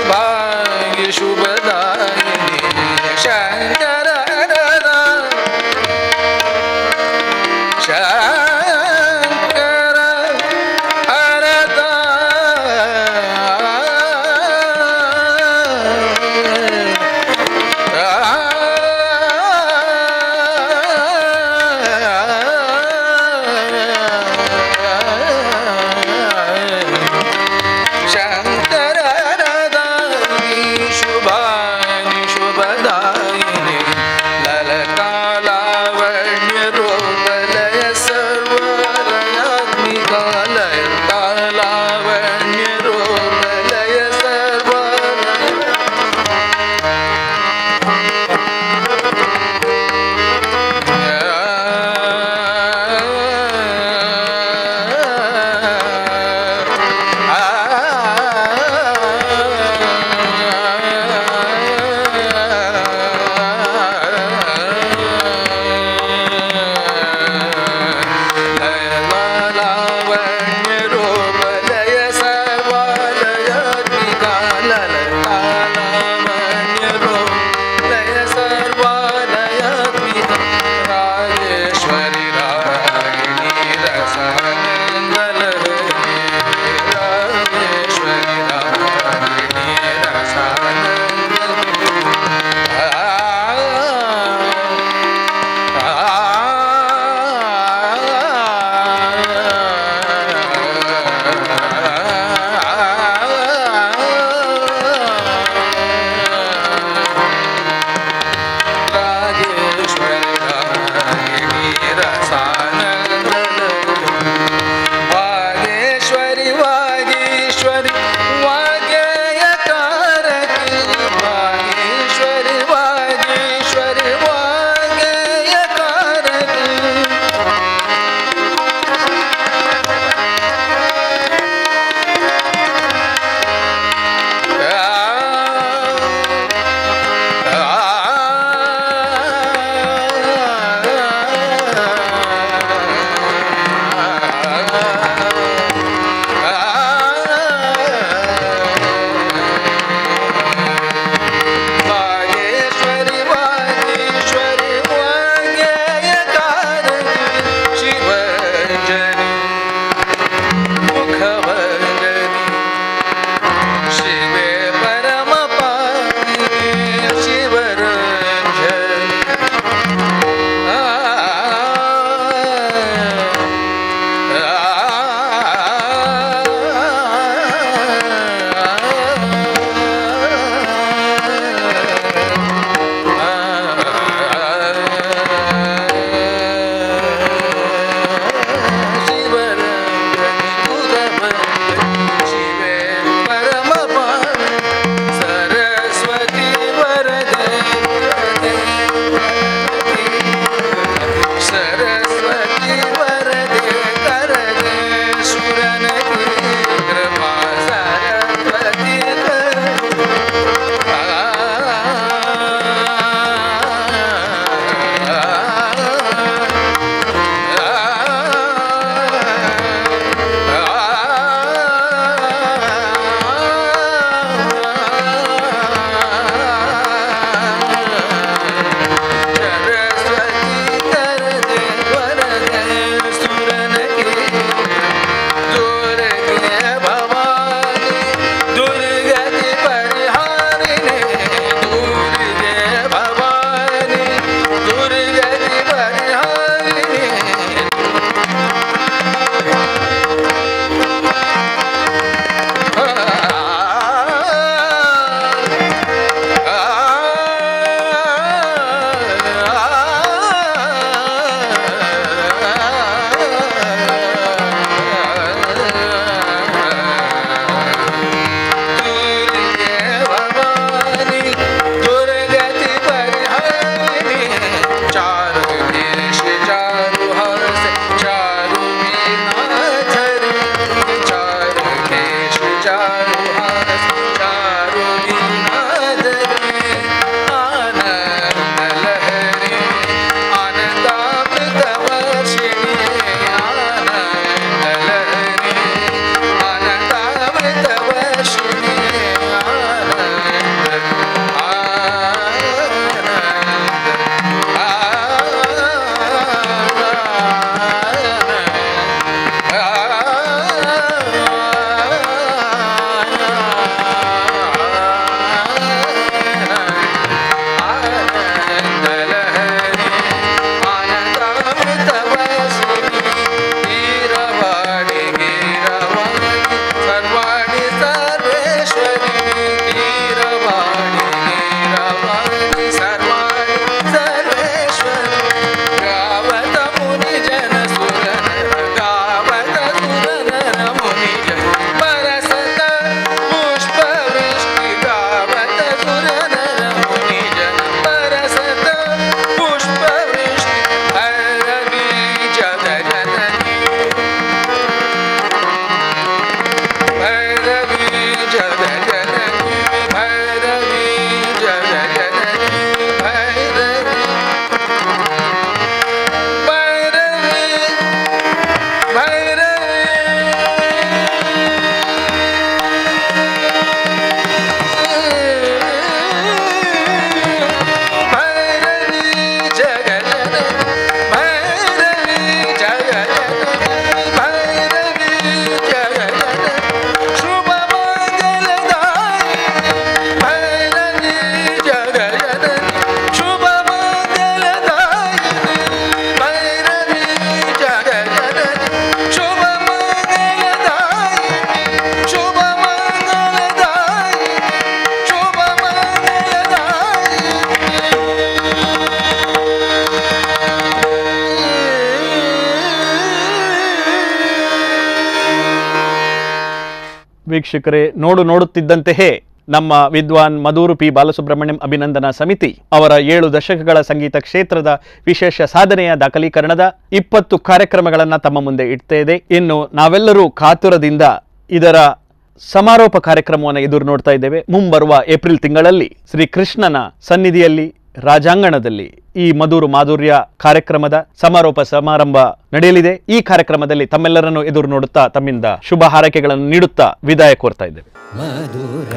ಸೌಭಾಗ್ಯ ಶುಭದಾಯಿನಿ ಶಂಕರ ಶಂಕರ ಹರದ ಶುಭ ವೀಕ್ಷಕರೇ, ನೋಡುತ್ತಿದ್ದಂತೆಯೇ ನಮ್ಮ ವಿದ್ವಾನ್ ಮಧೂರು ಪಿ ಬಾಲಸುಬ್ರಹ್ಮಣ್ಯಂ ಅಭಿನಂದನಾ ಸಮಿತಿ ಅವರ 7 ದಶಕಗಳ ಸಂಗೀತ ಕ್ಷೇತ್ರದ ವಿಶೇಷ ಸಾಧನೆಯ ದಾಖಲೀಕರಣದ 20 ಕಾರ್ಯಕ್ರಮಗಳನ್ನು ತಮ್ಮ ಮುಂದೆ ಇಡ್ತಾ ಇದೆ. ಇನ್ನು ನಾವೆಲ್ಲರೂ ಕಾತುರದಿಂದ ಇದರ ಸಮಾರೋಪ ಕಾರ್ಯಕ್ರಮವನ್ನು ಎದುರು ನೋಡ್ತಾ ಇದ್ದೇವೆ. ಮುಂಬರುವ ಏಪ್ರಿಲ್ ತಿಂಗಳಲ್ಲಿ ಶ್ರೀ ಕೃಷ್ಣನ ಸನ್ನಿಧಿಯಲ್ಲಿ ರಾಜಾಂಗಣದಲ್ಲಿ ಈ ಮಧುರು ಮಾಧುರ್ಯ ಕಾರ್ಯಕ್ರಮದ ಸಮಾರೋಪ ಸಮಾರಂಭ ನಡೆಯಲಿದೆ. ಈ ಕಾರ್ಯಕ್ರಮದಲ್ಲಿ ತಮ್ಮೆಲ್ಲರನ್ನು ಎದುರು ನೋಡುತ್ತಾ ತಮ್ಮಿಂದ ಶುಭ ಹಾರೈಕೆಗಳನ್ನು ನೀಡುತ್ತಾ ವಿದಾಯ ಕೋರ್ತಾ ಇದ್ದೇವೆ. ಮಧುರ